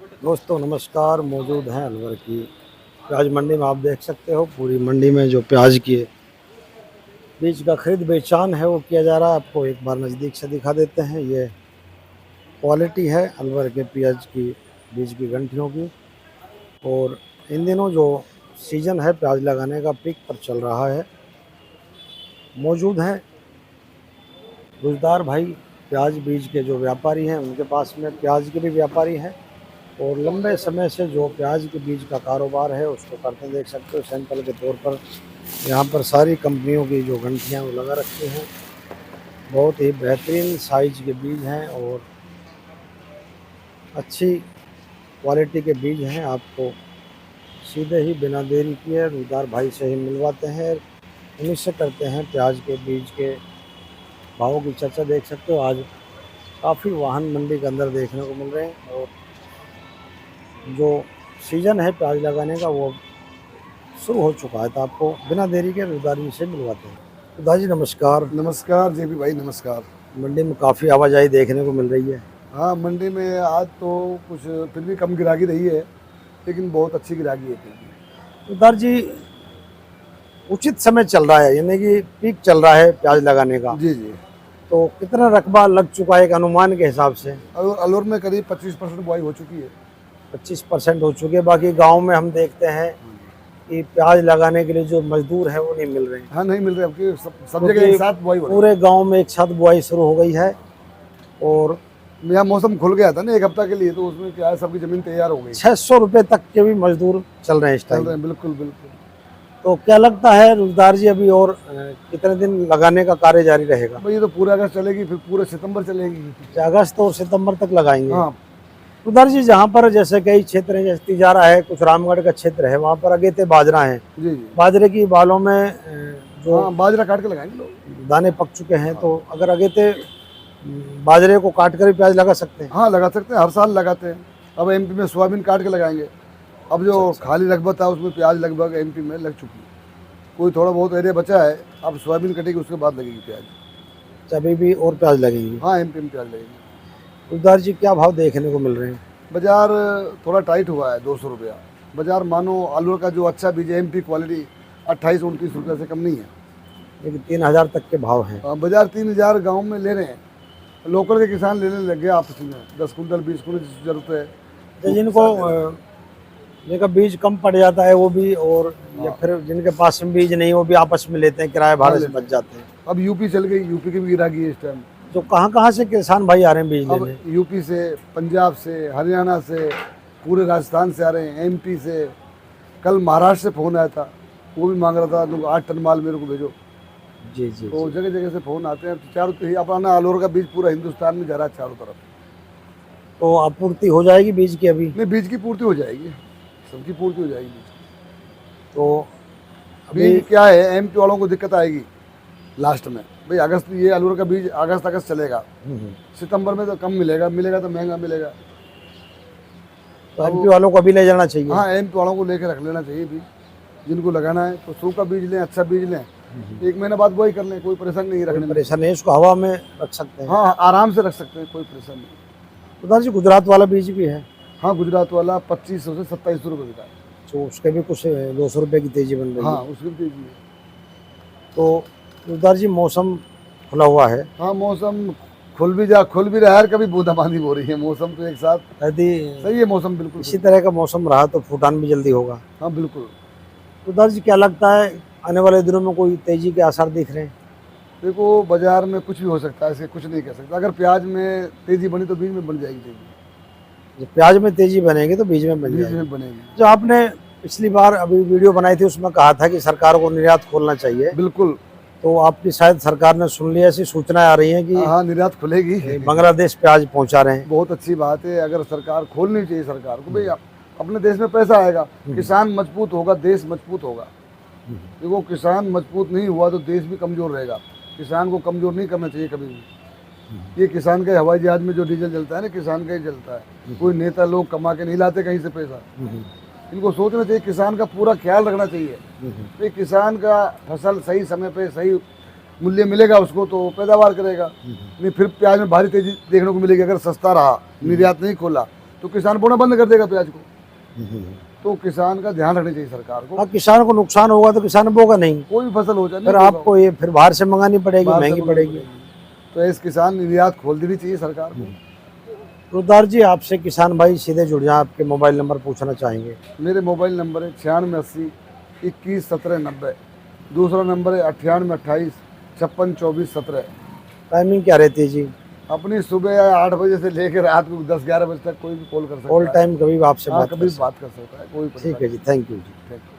दोस्तों नमस्कार। मौजूद हैं अलवर की प्याज मंडी में। आप देख सकते हो पूरी मंडी में जो प्याज की बीज का खरीद बेचान है वो किया जा रहा है। आपको एक बार नज़दीक से दिखा देते हैं। ये क्वालिटी है अलवर के प्याज की बीज की गंठियों की। और इन दिनों जो सीज़न है प्याज लगाने का पीक पर चल रहा है। मौजूद हैं गुजदार भाई प्याज बीज के जो व्यापारी हैं, उनके पास में प्याज के भी व्यापारी हैं और लंबे समय से जो प्याज के बीज का कारोबार है उसको करते हैं। देख सकते हो सैंपल के तौर पर यहाँ पर सारी कंपनियों की जो घंटियाँ वो लगा रखी हैं। बहुत ही बेहतरीन साइज के बीज हैं और अच्छी क्वालिटी के बीज हैं। आपको सीधे ही बिना देरी किए रुदार भाई से ही मिलवाते हैं। उन्हीं से करते हैं प्याज के बीज के भावों की चर्चा। देख सकते हो आज काफ़ी वाहन मंडी के अंदर देखने को मिल रहे हैं और जो सीज़न है प्याज लगाने का वो शुरू हो चुका है। तो आपको बिना देरी के रुदार जी से मिलवाते हैं। रुदार जी नमस्कार। नमस्कार जेपी भाई, नमस्कार। मंडी में काफ़ी आवाजाही देखने को मिल रही है। हाँ, मंडी में आज तो कुछ फिर भी कम गिराकी रही है, लेकिन बहुत अच्छी गिराकी है फिर भी। रुदार जी उचित समय चल रहा है, यानी कि पीक चल रहा है प्याज लगाने का। जी जी। तो कितना रकबा लग चुका है एक अनुमान के हिसाब से? अलवर में करीब 25% बुआई हो चुकी है। 25% हो चुके। बाकी गांव में हम देखते हैं कि प्याज लगाने के लिए जो मजदूर हैं वो नहीं मिल रहे हैं। हाँ, नहीं मिल रहे, अब सब जगह एक साथ बुआई हो रही है। पूरे गांव में एक साथ बुआई शुरू हो गई है और यहाँ मौसम खुल गया था ना एक हफ्ता के लिए, तो उसमें क्या है, सबकी जमीन तैयार हो गई। 600 रुपये तक के भी मजदूर चल रहे हैं इस चल टाइम। रहे हैं, बिल्कुल बिल्कुल। तो क्या लगता है रुजदार जी अभी और कितने दिन लगाने का कार्य जारी रहेगा? भाई ये तो पूरा अगस्त चलेगी, फिर पूरे सितंबर चलेगी। अगस्त और सितंबर तक लगाएंगे? हाँ। रुजदार जी जहाँ पर जैसे कई क्षेत्र हैं, जैसे तिजारा है, कुछ रामगढ़ का क्षेत्र है, वहाँ पर अगेते बाजरा है। जी जी। बाजरे की बालों में जो हाँ, बाजरा काट के लगाएंगे लोग। दाने पक चुके हैं, तो अगर अगेते बाजरे को काट कर भी प्याज लगा सकते हैं? हाँ, लगा सकते हैं, हर साल लगाते हैं। अब एमपी में सोयाबीन काट के लगाएंगे। अब जो खाली रकबा था उसमें प्याज लगभग एमपी में लग चुकी है। कोई थोड़ा बहुत एरिया बचा है, अब सोयाबीन कटेगी, उसके बाद लगेगी प्याज। अभी भी और प्याज लगेंगी? हाँ, एमपी में प्याज लगेगी। रुजदार जी क्या भाव देखने को मिल रहे हैं? बाजार थोड़ा टाइट हुआ है, 200 रुपया बाजार। मानो आलू का जो अच्छा बीज है एमपी क्वालिटी 28-29 रुपये से कम नहीं है, लेकिन 3000 तक के भाव हैं। बाजार 3000 गाँव में ले रहे हैं। लोकल के किसान लेने लग गए आपस में, 10 कुंटल 20 कुंटल जिसकी जरूरत है। तो जिनका बीज कम पड़ जाता है वो भी, और या फिर जिनके पास में बीज नहीं वो भी आपस में लेते हैं, किराए भाड़े से बच जाते हैं। अब यूपी चल गई, यूपी की भी गिराकी है इस टाइम। तो कहाँ से किसान भाई आ रहे हैं बीज अब लेने? यूपी से, पंजाब से, हरियाणा से, पूरे राजस्थान से आ रहे हैं, एमपी से। कल महाराष्ट्र से फ़ोन आया था, वो भी मांग रहा था तुम 8 टन माल मेरे को भेजो। जी जी। तो जगह जगह से फ़ोन आते हैं। चारों अपना आलूर का बीज पूरा हिंदुस्तान में जा रहा है, चारों तरफ। तो आपूर्ति हो जाएगी बीज की अभी? नहीं, बीज की पूर्ति हो जाएगी, सबकी पूर्ति हो जाएगी। तो अभी क्या है, एमपी वालों को दिक्कत आएगी लास्ट में। भाई अगस्त, ये आलूर का बीज अगस्त चलेगा, सितंबर में तो कम मिलेगा, मिलेगा तो महंगा मिलेगा। तो एमपी वालों को अभी ले जाना चाहिए। हाँ, एमपी वालों को लेकर रख लेना चाहिए बीज। जिनको लगाना है तो सूखा बीज लें, अच्छा बीज लें, 1 महीने बाद वही कर लें, कोई परेशानी नहीं रखने में। परेशान नहीं, इसको हवा में रख सकते हैं। हाँ, आराम से रख सकते हैं, कोई परेशानी नहीं। रुजदार जी गुजरात वाला बीज भी है? हाँ, गुजरात वाला 2500 से 2700 रुपये बिका है। तो उसके भी कुछ 200 रुपये की तेजी बन रही है। हाँ, उसकी भी तेजी है। तो रुजदार जी मौसम खुला हुआ है? हाँ, मौसम खुल भी रहा है, कभी बूंदाबांदी हो रही है। मौसम तो एक साथ यदि सही है, मौसम बिल्कुल इसी तरह का मौसम रहा तो फूटान भी जल्दी होगा। हाँ, बिल्कुल। रुजदार जी क्या लगता है आने वाले दिनों में कोई तेजी के आसार दिख रहे हैं? देखो, बाजार में कुछ भी हो सकता है, ऐसे कुछ नहीं कह सकता। अगर प्याज में तेजी बनी तो बीज में बन जाएगी तेजी। जब प्याज में तेजी बनेगी तो बीज में बन बीज जाएगी। में बनेगी। जो आपने पिछली बार अभी वीडियो बनाई थी उसमें कहा था कि सरकार को निर्यात खोलना चाहिए, बिल्कुल। तो आपकी शायद सरकार ने सुन लिया, ऐसी सूचनाएं आ रही हैं कि हाँ, निर्यात खुलेगी। बांग्लादेश प्याज पहुंचा रहे हैं। बहुत अच्छी बात है, अगर सरकार खोलनी चाहिए सरकार को। भाई अपने देश में पैसा आएगा, किसान मजबूत होगा, देश मजबूत होगा। देखो, किसान मजबूत नहीं हुआ तो देश भी कमजोर रहेगा। किसान को कमजोर नहीं करना चाहिए कभी भी। ये किसान के हवाई जहाज में जो डीजल जलता है ना, किसान का ही जलता है। कोई नेता लोग कमा के नहीं लाते कहीं से पैसा। इनको सोचना चाहिए, किसान का पूरा ख्याल रखना चाहिए। भाई किसान का फसल सही समय पे सही मूल्य मिलेगा उसको तो पैदावार करेगा। नहीं, फिर प्याज में भारी तेजी देखने को मिलेगी। अगर सस्ता रहा, निर्यात नहीं खोला, तो किसान बोना बंद कर देगा प्याज को। तो किसान का ध्यान रखना चाहिए सरकार को। हाँ, किसान को नुकसान होगा तो किसान बोगा नहीं, कोई भी फसल हो जाए फिर आपको ये फिर बाहर से मंगानी पड़ेगी, बाहर से महंगी मंगानी पड़ेगी। तो इस किसान निर्यात खोल देनी चाहिए सरकार को। रुद्रदास जी, आपसे किसान भाई सीधे जुड़ जाए, आपके मोबाइल नंबर पूछना चाहेंगे? मेरे मोबाइल नंबर है 9680 21 17 90। दूसरा नंबर है 98 28 56 24 17। टाइमिंग क्या रहती है जी? अपनी सुबह 8 बजे से लेकर रात को 10 11 बजे तक कोई भी कॉल कर सकता ऑल है। टाइम कभी भी आपसे हाँ, बात कभी कर बात कर सकता है, कोई सकते। ठीक है जी, थैंक यू जी। परेशानी नहीं।